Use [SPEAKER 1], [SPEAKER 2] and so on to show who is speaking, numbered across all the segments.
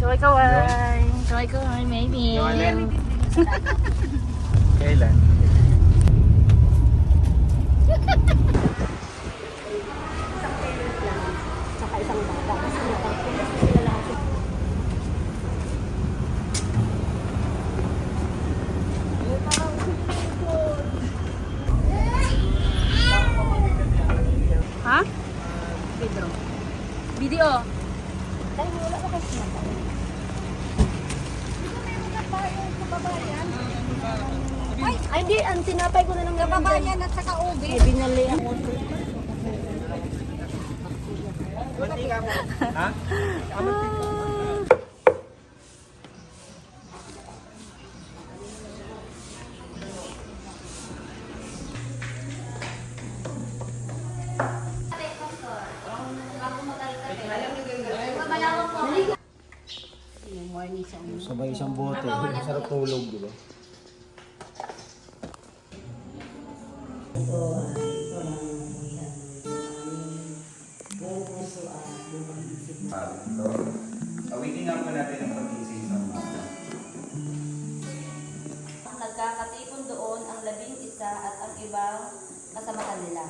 [SPEAKER 1] Kaway-kaway. Kaway-kaway, maybe.
[SPEAKER 2] Kailan?
[SPEAKER 3] Saka isang bata.
[SPEAKER 1] Ha? Video. Video.
[SPEAKER 3] Dahil wala na kasi sinatay. Ay, di, ang tinapay ko na ng kababayan at saka ube. Ay, binali ang motor.
[SPEAKER 2] Ha? Sabay isang bote. Masarap tulog, di ba? Awitin nga po natin ang pag-ising sa mga.
[SPEAKER 4] Nagkakatipon doon ang 11 at ang ibang kasama kanila.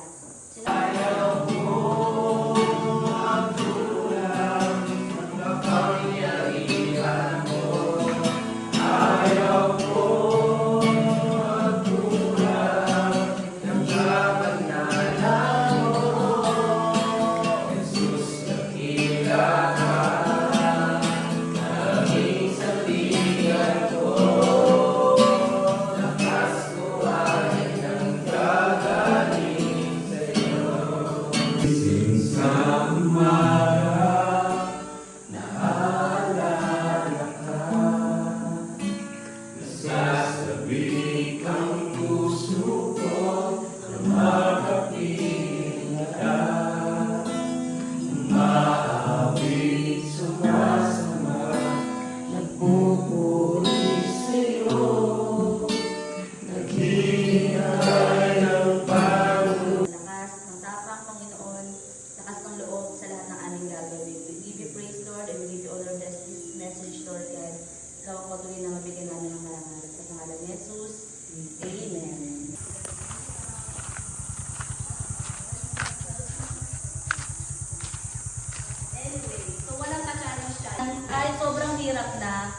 [SPEAKER 4] Kahit sobrang hirap na,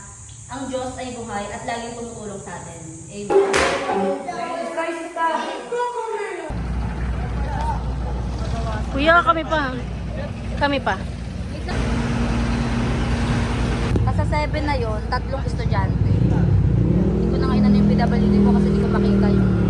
[SPEAKER 4] ang Diyos ay buhay at laging tumutulong sa atin. Amen.
[SPEAKER 1] Kuya, kami pa. Kami pa.
[SPEAKER 4] Sa 7 na yon, 3 estudyante. Hindi ko na ngayon ano yung PWD ko kasi hindi ko makita yung